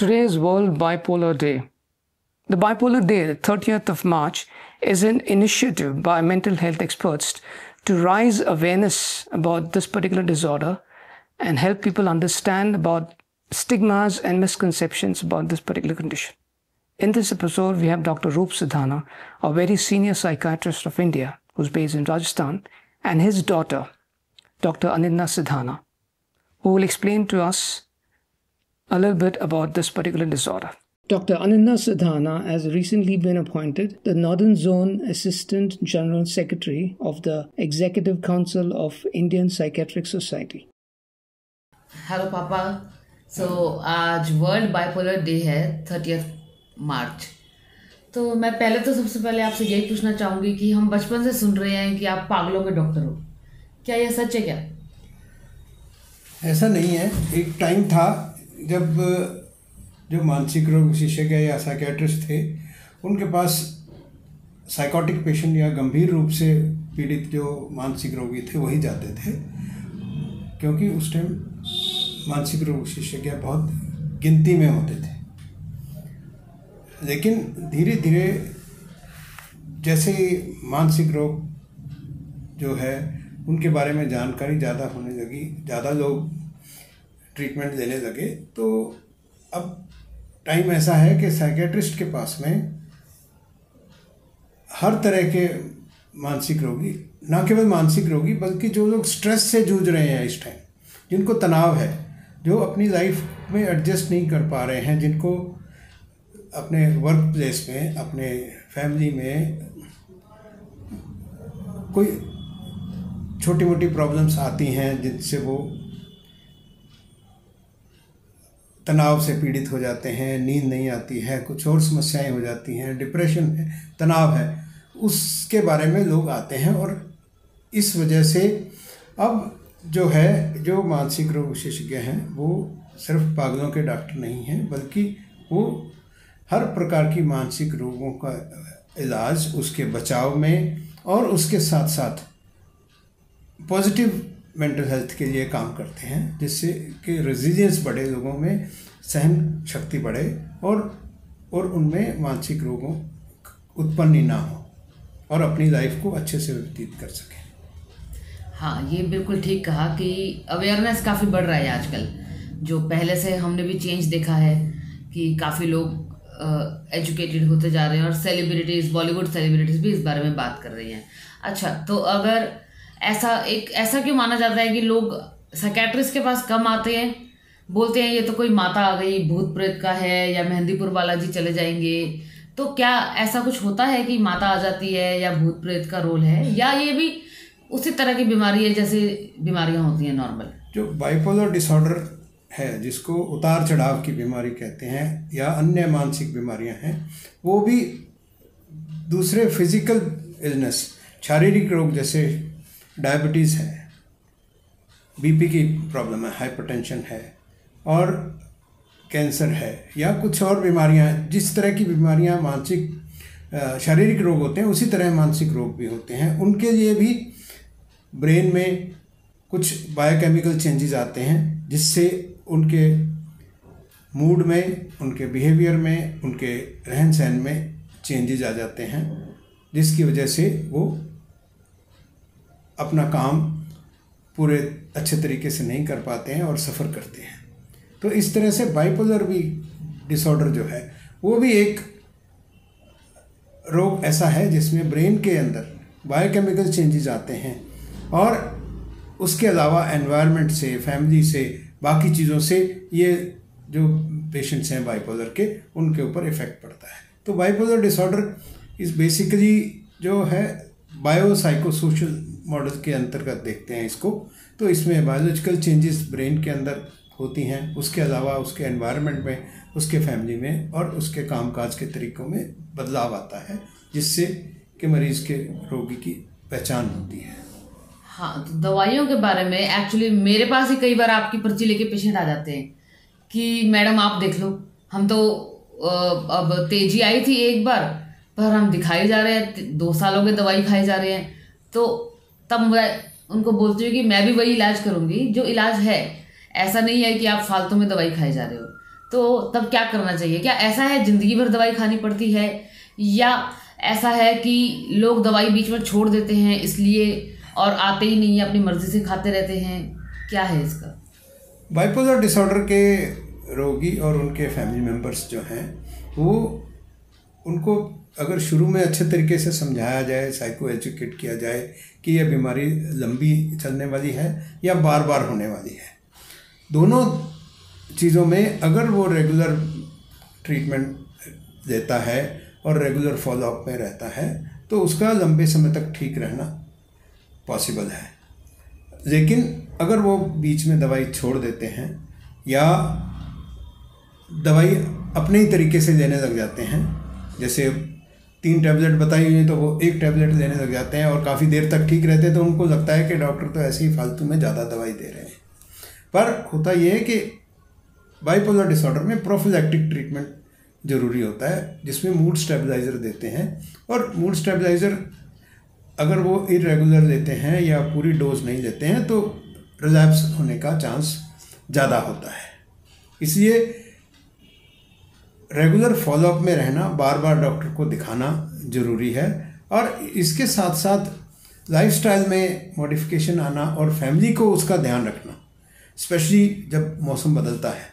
Today is World Bipolar Day. The Bipolar Day, the 30th of March, is an initiative by mental health experts to raise awareness about this particular disorder and help people understand about stigmas and misconceptions about this particular condition. In this episode, we have Dr. Roop Sidhana, a very senior psychiatrist of India who's based in Rajasthan, and his daughter, Dr. Anindya Sidhana, who will explain to us a little bit about this particular disorder. Dr. Anindya Sidhana has recently been appointed the Northern Zone Assistant General Secretary of the Executive Council of Indian Psychiatric Society. Hello पापा। आज world bipolar day है 30 मार्च। तो मैं तो सबसे पहले आपसे यही पूछना चाहूँगी कि हम बचपन से सुन रहे हैं कि आप पागलों के डॉक्टर हो, क्या यह सच है? क्या ऐसा नहीं है। एक टाइम था जब जो मानसिक रोग विशेषज्ञ या साइकियाट्रिस्ट थे उनके पास साइकोटिक पेशेंट या गंभीर रूप से पीड़ित जो मानसिक रोगी थे वही जाते थे, क्योंकि उस टाइम मानसिक रोग विशेषज्ञ बहुत गिनती में होते थे। लेकिन धीरे धीरे जैसे मानसिक रोग जो है उनके बारे में जानकारी ज़्यादा होने लगी, ज़्यादा लोग ट्रीटमेंट देने लगे, तो अब टाइम ऐसा है कि साइकियाट्रिस्ट के पास में हर तरह के मानसिक रोगी, ना केवल मानसिक रोगी बल्कि जो लोग स्ट्रेस से जूझ रहे हैं इस टाइम, जिनको तनाव है, जो अपनी लाइफ में एडजस्ट नहीं कर पा रहे हैं, जिनको अपने वर्क प्लेस में, अपने फैमिली में कोई छोटी मोटी प्रॉब्लम्स आती हैं जिनसे वो तनाव से पीड़ित हो जाते हैं, नींद नहीं आती है, कुछ और समस्याएं हो जाती हैं, डिप्रेशन है, तनाव है, उसके बारे में लोग आते हैं। और इस वजह से अब जो है, जो मानसिक रोग विशेषज्ञ हैं वो सिर्फ पागलों के डॉक्टर नहीं हैं, बल्कि वो हर प्रकार की मानसिक रोगों का इलाज, उसके बचाव में और उसके साथ साथ पॉजिटिव मेंटल हेल्थ के लिए काम करते हैं, जिससे कि रेजिलियंस बढ़े, लोगों में सहन शक्ति बढ़े और उनमें मानसिक रोगों उत्पन्न ही ना हो और अपनी लाइफ को अच्छे से व्यतीत कर सकें। हाँ, ये बिल्कुल ठीक कहा कि अवेयरनेस काफ़ी बढ़ रहा है आजकल। जो पहले से हमने भी चेंज देखा है कि काफ़ी लोग एजुकेटेड होते जा रहे हैं और सेलिब्रिटीज़, बॉलीवुड सेलिब्रिटीज़ भी इस बारे में बात कर रही हैं। अच्छा, तो अगर ऐसा क्यों माना जाता है कि लोग साइकियाट्रिस्ट के पास कम आते हैं? बोलते हैं ये तो कोई माता आ गई, भूत प्रेत का है, या मेहंदीपुर बालाजी चले जाएंगे। तो क्या ऐसा कुछ होता है कि माता आ जाती है या भूत प्रेत का रोल है, या ये भी उसी तरह की बीमारी है जैसे बीमारियां होती हैं नॉर्मल? जो बाइपोलर डिसऑर्डर है, जिसको उतार चढ़ाव की बीमारी कहते हैं, या अन्य मानसिक बीमारियां हैं, वो भी दूसरे फिजिकल इलनेस, शारीरिक रोग जैसे डायबिटीज़ है, बीपी की प्रॉब्लम है, हाइपरटेंशन है, और कैंसर है, या कुछ और बीमारियां, जिस तरह की बीमारियां मानसिक शारीरिक रोग होते हैं उसी तरह मानसिक रोग भी होते हैं। उनके लिए भी ब्रेन में कुछ बायोकेमिकल चेंजेस आते हैं, जिससे उनके मूड में, उनके बिहेवियर में, उनके रहन सहन में चेंजेस आ जाते हैं, जिसकी वजह से वो अपना काम पूरे अच्छे तरीके से नहीं कर पाते हैं और सफ़र करते हैं। तो इस तरह से बाइपोलर भी डिसऑर्डर जो है वो भी एक रोग ऐसा है जिसमें ब्रेन के अंदर बायोकेमिकल चेंजेस आते हैं, और उसके अलावा एनवायरनमेंट से, फैमिली से, बाकी चीज़ों से ये जो पेशेंट्स हैं बाइपोलर के, उनके ऊपर इफ़ेक्ट पड़ता है। तो बाइपोलर डिसऑर्डर इस बेसिकली जो है बायोसाइकोसोशल मॉडल के अंतर्गत देखते हैं इसको। तो इसमें बायोलॉजिकल चेंजेस ब्रेन के अंदर होती हैं, उसके अलावा उसके एनवायरनमेंट में, उसके फैमिली में और उसके कामकाज के तरीक़ों में बदलाव आता है, जिससे कि मरीज़ के रोगी की पहचान होती है। हाँ, तो दवाइयों के बारे में एक्चुअली मेरे पास ही कई बार आपकी पर्ची लेके पेशेंट आ जाते हैं कि मैडम आप देख लो, हम तो अब तेजी आई थी एक बार, पर हम दिखाई जा रहे हैं, 2 सालों के दवाई खाई जा रहे हैं। तो तब मैं उनको बोलती हूँ कि मैं भी वही इलाज करूँगी जो इलाज है, ऐसा नहीं है कि आप फालतू में दवाई खाई जा रहे हो। तो तब क्या करना चाहिए? क्या ऐसा है जिंदगी भर दवाई खानी पड़ती है, या ऐसा है कि लोग दवाई बीच में छोड़ देते हैं इसलिए और आते ही नहीं है, अपनी मर्जी से खाते रहते हैं? क्या है इसका? बाइपोलर डिसऑर्डर के रोगी और उनके फैमिली मेम्बर्स जो हैं वो, उनको अगर शुरू में अच्छे तरीके से समझाया जाए, साइको एजुकेट किया जाए कि यह बीमारी लंबी चलने वाली है या बार बार होने वाली है, दोनों चीज़ों में अगर वो रेगुलर ट्रीटमेंट लेता है और रेगुलर फॉलोअप में रहता है तो उसका लंबे समय तक ठीक रहना पॉसिबल है। लेकिन अगर वो बीच में दवाई छोड़ देते हैं या दवाई अपने ही तरीके से लेने लग जाते हैं, जैसे 3 टैबलेट बताई हुई है तो वो 1 टैबलेट लेने लग जाते हैं और काफ़ी देर तक ठीक रहते हैं, तो उनको लगता है कि डॉक्टर तो ऐसे ही फालतू में ज़्यादा दवाई दे रहे हैं। पर होता ये है कि बाइपोलर डिसऑर्डर में प्रोफिलैक्टिक ट्रीटमेंट ज़रूरी होता है, जिसमें मूड स्टेबलाइज़र देते हैं। और मूड स्टेबलाइज़र अगर वो इरेगुलर लेते हैं या पूरी डोज नहीं लेते हैं तो रिलैप्स होने का चांस ज़्यादा होता है। इसलिए रेगुलर फॉलोअप में रहना, बार बार डॉक्टर को दिखाना ज़रूरी है। और इसके साथ साथ लाइफस्टाइल में मॉडिफिकेशन आना और फैमिली को उसका ध्यान रखना, स्पेशली जब मौसम बदलता है।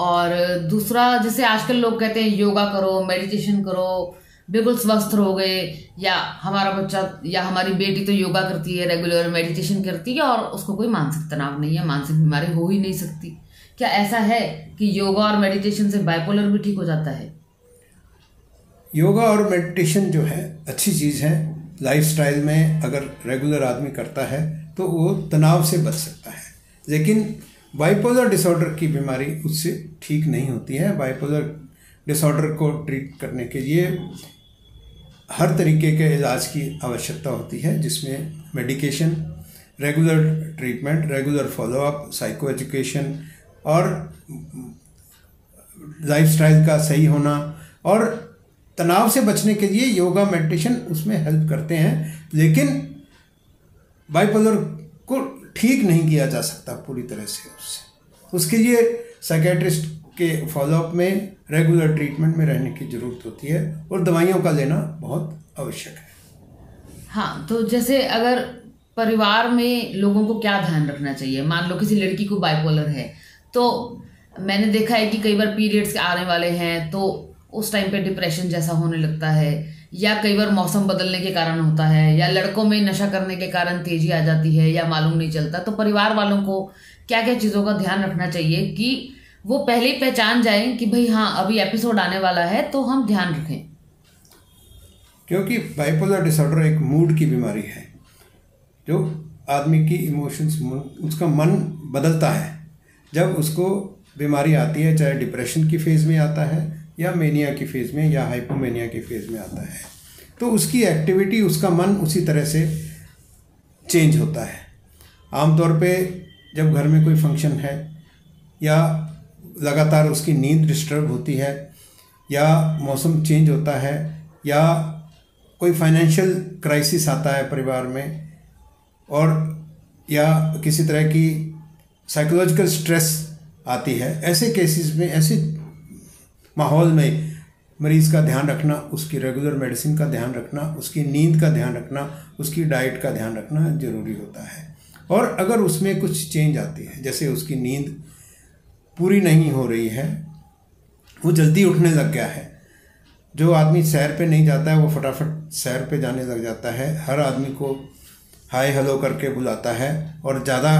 और दूसरा, जैसे आजकल लोग कहते हैं योगा करो, मेडिटेशन करो, बिल्कुल स्वस्थ रहोगे, या हमारा बच्चा या हमारी बेटी तो योगा करती है, रेगुलर मेडिटेशन करती है और उसको कोई मानसिक तनाव नहीं है, मानसिक बीमारी हो ही नहीं सकती। क्या ऐसा है कि योगा और मेडिटेशन से बाइपोलर भी ठीक हो जाता है? योगा और मेडिटेशन जो है अच्छी चीज़ है। लाइफस्टाइल में अगर रेगुलर आदमी करता है तो वो तनाव से बच सकता है। लेकिन बाइपोलर डिसऑर्डर की बीमारी उससे ठीक नहीं होती है। बाइपोलर डिसऑर्डर को ट्रीट करने के लिए हर तरीके के इलाज की आवश्यकता होती है, जिसमें medication, regular treatment, regular follow up, psycho education और लाइफस्टाइल का सही होना, और तनाव से बचने के लिए योगा, मेडिटेशन उसमें हेल्प करते हैं। लेकिन बाइपोलर को ठीक नहीं किया जा सकता पूरी तरह से। उसके लिए साइकेट्रिस्ट के फॉलोअप में, रेगुलर ट्रीटमेंट में रहने की ज़रूरत होती है और दवाइयों का लेना बहुत आवश्यक है। हाँ, तो जैसे अगर परिवार में लोगों को क्या ध्यान रखना चाहिए? मान लो किसी लड़की को बाइपोलर है, तो मैंने देखा है कि कई बार पीरियड्स आने वाले हैं तो उस टाइम पे डिप्रेशन जैसा होने लगता है, या कई बार मौसम बदलने के कारण होता है, या लड़कों में नशा करने के कारण तेजी आ जाती है, या मालूम नहीं चलता। तो परिवार वालों को क्या क्या चीज़ों का ध्यान रखना चाहिए कि वो पहले ही पहचान जाएं कि भाई हाँ, अभी एपिसोड आने वाला है, तो हम ध्यान रखें? क्योंकि बाइपोलर डिसऑर्डर एक मूड की बीमारी है, जो आदमी की इमोशंस, उसका मन बदलता है। जब उसको बीमारी आती है, चाहे डिप्रेशन की फेज़ में आता है या मेनिया की फेज़ में या हाइपोमेनिया की फेज़ में आता है, तो उसकी एक्टिविटी, उसका मन उसी तरह से चेंज होता है। आमतौर पे जब घर में कोई फंक्शन है या लगातार उसकी नींद डिस्टर्ब होती है या मौसम चेंज होता है या कोई फाइनेंशियल क्राइसिस आता है परिवार में, और या किसी तरह की साइकोलॉजिकल स्ट्रेस आती है, ऐसे केसेस में, ऐसे माहौल में मरीज़ का ध्यान रखना, उसकी रेगुलर मेडिसिन का ध्यान रखना, उसकी नींद का ध्यान रखना, उसकी डाइट का ध्यान रखना ज़रूरी होता है। और अगर उसमें कुछ चेंज आती है, जैसे उसकी नींद पूरी नहीं हो रही है, वो जल्दी उठने लग गया है, जो आदमी सैर पे नहीं जाता है वो फटाफट सैर पे जाने लग जाता है, हर आदमी को हाय हेलो करके बुलाता है और ज़्यादा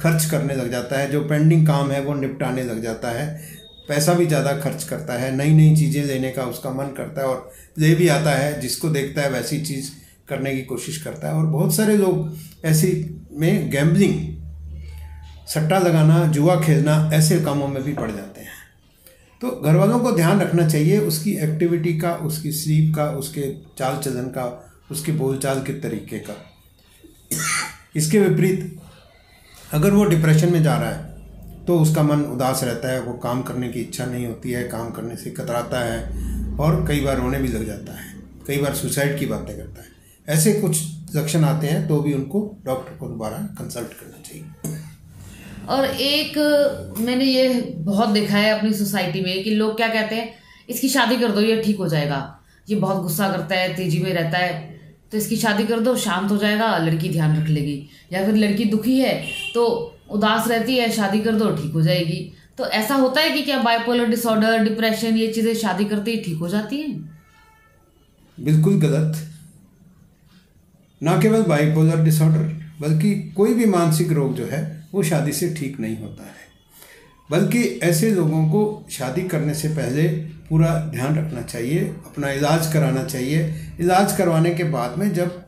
खर्च करने लग जाता है, जो पेंडिंग काम है वो निपटाने लग जाता है, पैसा भी ज़्यादा खर्च करता है, नई नई चीज़ें लेने का उसका मन करता है और ले भी आता है, जिसको देखता है वैसी चीज़ करने की कोशिश करता है। और बहुत सारे लोग ऐसी में गैम्बलिंग, सट्टा लगाना, जुआ खेलना, ऐसे कामों में भी पड़ जाते हैं। तो घर वालों को ध्यान रखना चाहिए उसकी एक्टिविटी का, उसकी स्लीप का, उसके चाल चलन का, उसके बोलचाल के तरीके का। इसके विपरीत अगर वो डिप्रेशन में जा रहा है तो उसका मन उदास रहता है, वो काम करने की इच्छा नहीं होती है, काम करने से कतराता है और कई बार रोने भी लग जाता है, कई बार सुसाइड की बातें करता है। ऐसे कुछ लक्षण आते हैं तो भी उनको डॉक्टर को दोबारा कंसल्ट करना चाहिए। और एक मैंने ये बहुत देखा है अपनी सोसाइटी में कि लोग क्या कहते हैं, इसकी शादी कर दो ये ठीक हो जाएगा, ये बहुत गुस्सा करता है, तेजी में रहता है, तो इसकी शादी कर दो शांत हो जाएगा, लड़की ध्यान रख लेगी। या फिर लड़की दुखी है तो उदास रहती है, शादी कर दो ठीक हो जाएगी। तो ऐसा होता है कि क्या बाइपोलर डिसऑर्डर, डिप्रेशन, ये चीज़ें शादी करते ही ठीक हो जाती हैं? बिल्कुल गलत। ना केवल बाइपोलर डिसऑर्डर बल्कि कोई भी मानसिक रोग जो है वो शादी से ठीक नहीं होता है। बल्कि ऐसे लोगों को शादी करने से पहले पूरा ध्यान रखना चाहिए, अपना इलाज कराना चाहिए। इलाज करवाने के बाद में जब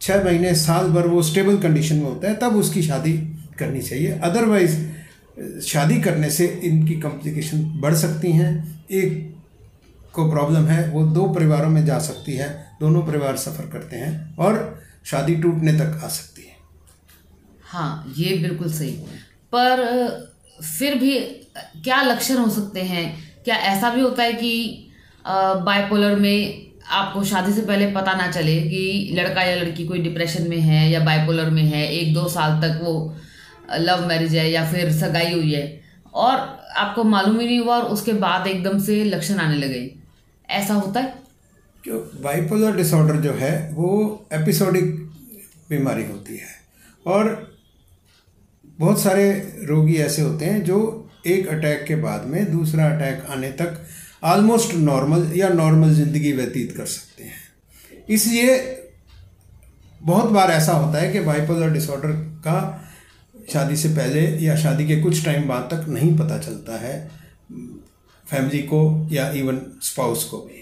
6 महीने साल भर वो स्टेबल कंडीशन में होता है तब उसकी शादी करनी चाहिए। अदरवाइज शादी करने से इनकी कॉम्प्लिकेशन बढ़ सकती हैं। एक को प्रॉब्लम है वो 2 परिवारों में जा सकती है, दोनों परिवार सफ़र करते हैं और शादी टूटने तक आ सकती है। हाँ, ये बिल्कुल सही। पर फिर भी क्या लक्षण हो सकते हैं? क्या ऐसा भी होता है कि बाइपोलर में आपको शादी से पहले पता ना चले कि लड़का या लड़की कोई डिप्रेशन में है या बाइपोलर में है, 1-2 साल तक वो लव मैरिज है या फिर सगाई हुई है और आपको मालूम ही नहीं हुआ और उसके बाद एकदम से लक्षण आने लगे, ऐसा होता है? जो बाइपोलर डिसऑर्डर जो है वो एपिसोडिक बीमारी होती है और बहुत सारे रोगी ऐसे होते हैं जो एक अटैक के बाद में दूसरा अटैक आने तक ऑलमोस्ट नॉर्मल या नॉर्मल ज़िंदगी व्यतीत कर सकते हैं। इसलिए बहुत बार ऐसा होता है कि बाइपोलर डिसऑर्डर का शादी से पहले या शादी के कुछ टाइम बाद तक नहीं पता चलता है फैमिली को या इवन स्पाउस को भी।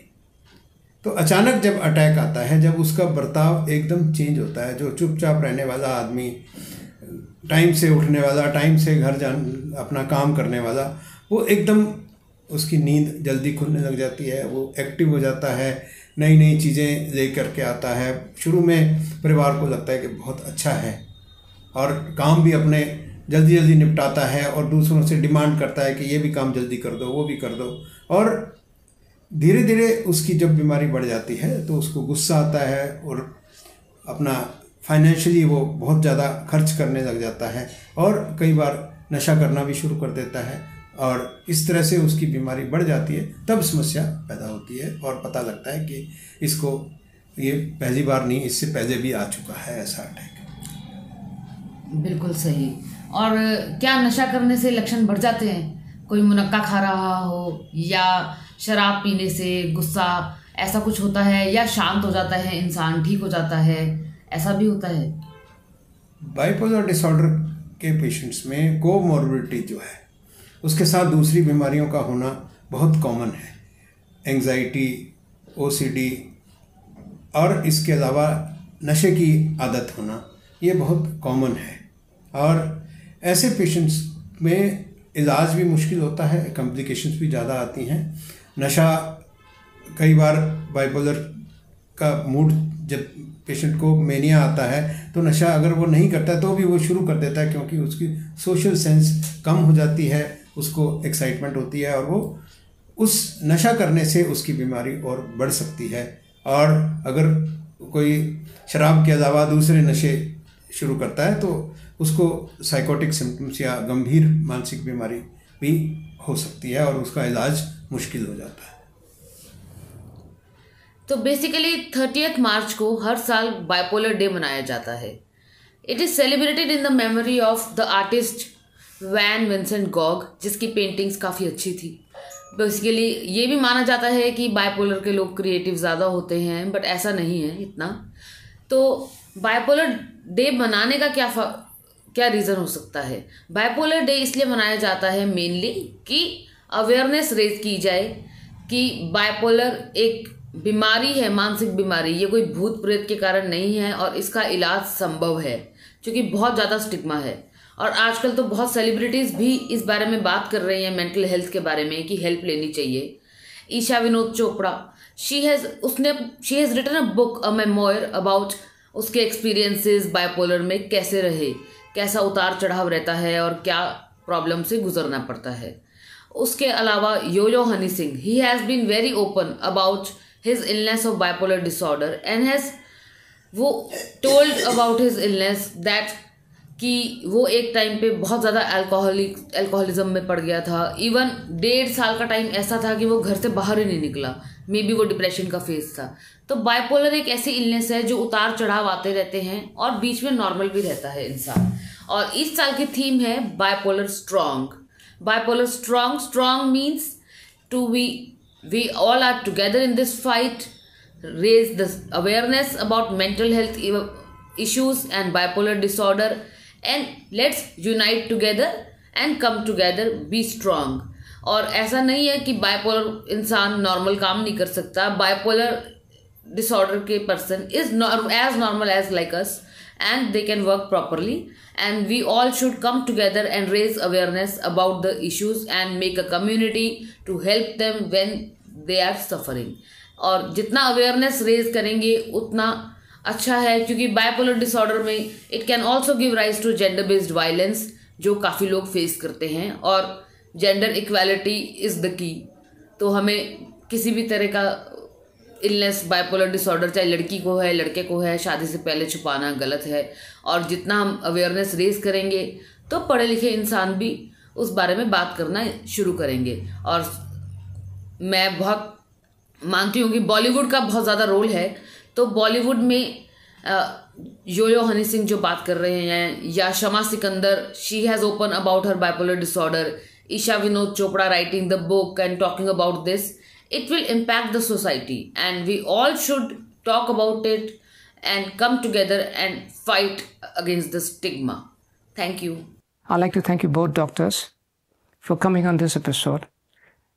तो अचानक जब अटैक आता है, जब उसका बर्ताव एकदम चेंज होता है, जो चुपचाप रहने वाला आदमी, टाइम से उठने वाला, टाइम से घर अपना काम करने वाला, वो एकदम उसकी नींद जल्दी खुलने लग जाती है, वो एक्टिव हो जाता है, नई नई चीज़ें लेकर के आता है। शुरू में परिवार को लगता है कि बहुत अच्छा है और काम भी अपने जल्दी जल्दी निपटाता है और दूसरों से डिमांड करता है कि ये भी काम जल्दी कर दो, वो भी कर दो। और धीरे धीरे उसकी जब बीमारी बढ़ जाती है तो उसको गुस्सा आता है और अपना फाइनेंशियली वो बहुत ज़्यादा खर्च करने लग जाता है और कई बार नशा करना भी शुरू कर देता है और इस तरह से उसकी बीमारी बढ़ जाती है। तब समस्या पैदा होती है और पता लगता है कि इसको ये पहली बार नहीं, इससे पहले भी आ चुका है ऐसा अटैक। बिल्कुल सही। और क्या नशा करने से लक्षण बढ़ जाते हैं? कोई मुनक्का खा रहा हो या शराब पीने से गुस्सा, ऐसा कुछ होता है? या शांत हो जाता है इंसान, ठीक हो जाता है, ऐसा भी होता है? बाइपोलर डिसऑर्डर के पेशेंट्स में कोमॉर्बिडिटी जो है उसके साथ दूसरी बीमारियों का होना बहुत कॉमन है। एंग्जाइटी, ओसीडी और इसके अलावा नशे की आदत होना ये बहुत कॉमन है और ऐसे पेशेंट्स में इलाज भी मुश्किल होता है, कॉम्प्लिकेशंस भी ज़्यादा आती हैं। नशा कई बार बाइपोलर का मूड, जब पेशेंट को मेनिया आता है तो नशा अगर वो नहीं करता तो भी वो शुरू कर देता है क्योंकि उसकी सोशल सेंस कम हो जाती है, उसको एक्साइटमेंट होती है और वो उस नशा करने से उसकी बीमारी और बढ़ सकती है। और अगर कोई शराब के अलावा दूसरे नशे शुरू करता है तो उसको साइकोटिक सिम्टम्स या गंभीर मानसिक बीमारी भी हो सकती है और उसका इलाज मुश्किल हो जाता है। तो बेसिकली 30 मार्च को हर साल बाइपोलर डे मनाया जाता है। It is celebrated in the memory of the artist Van Vincent Gogh, जिसकी पेंटिंग्स काफ़ी अच्छी थी। बेसिकली ये भी माना जाता है कि बाइपोलर के लोग क्रिएटिव ज़्यादा होते हैं, बट ऐसा नहीं है इतना। तो बाइपोलर डे मनाने का क्या रीज़न हो सकता है? बाइपोलर डे इसलिए मनाया जाता है मेनली कि अवेयरनेस रेज की जाए कि बाइपोलर एक बीमारी है, मानसिक बीमारी, ये कोई भूत प्रेत के कारण नहीं है और इसका इलाज संभव है, क्योंकि बहुत ज़्यादा स्टिग्मा है। और आजकल तो बहुत सेलिब्रिटीज़ भी इस बारे में बात कर रही हैं, मेंटल हेल्थ के बारे में, कि हेल्प लेनी चाहिए। Isha Vinod Chopra, she has written a book, a memoir about उसके एक्सपीरियंसेस बाइपोलर में कैसे रहे, कैसा उतार चढ़ाव रहता है और क्या प्रॉब्लम से गुजरना पड़ता है। उसके अलावा yo yo Honey Singh, he has been very open about his illness of bipolar disorder and has वो told about his illness that कि वो एक टाइम पे बहुत ज़्यादा अल्कोहलिज्म में पड़ गया था। इवन 1.5 साल का टाइम ऐसा था कि वो घर से बाहर ही नहीं निकला। मे बी वो डिप्रेशन का फेज था। तो बाइपोलर एक ऐसी इलनेस है जो उतार चढ़ाव आते रहते हैं और बीच में नॉर्मल भी रहता है इंसान। और इस साल की थीम है bipolar strong. Bipolar strong means to we all are together in this fight, raise the awareness about mental health issues and bipolar disorder, and let's unite together and come together, be strong. और ऐसा नहीं है कि bipolar इंसान normal काम नहीं कर सकता। बाइपोलर डिसऑर्डर के person is as normal as like us and they can work properly, and we all should come together and raise awareness about the issues and make a community to help them when they are suffering. और जितना awareness raise करेंगे उतना अच्छा है, क्योंकि bipolar disorder में it can also give rise to gender based violence जो काफ़ी लोग फेस करते हैं, और gender equality is the key. तो हमें किसी भी तरह का इलनेस बाइपोलर डिसऑर्डर चाहे लड़की को है लड़के को है, शादी से पहले छुपाना गलत है। और जितना हम अवेयरनेस रेज करेंगे तो पढ़े लिखे इंसान भी उस बारे में बात करना शुरू करेंगे। और मैं बहुत मानती हूँ कि बॉलीवुड का बहुत ज़्यादा रोल है। तो बॉलीवुड में योयो हनी सिंह जो बात कर रहे हैं, या Shama Sikandar, she has open about her bipolar disorder, Esha Vinod Chopra writing the book and talking about this, it will impact the society, and we all should talk about it and come together and fight against the stigma. Thank you. I'd like to thank you both doctors for coming on this episode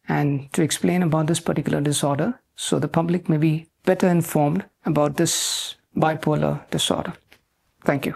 and to explain about this particular disorder so the public may be better informed about this bipolar disorder. Thank you.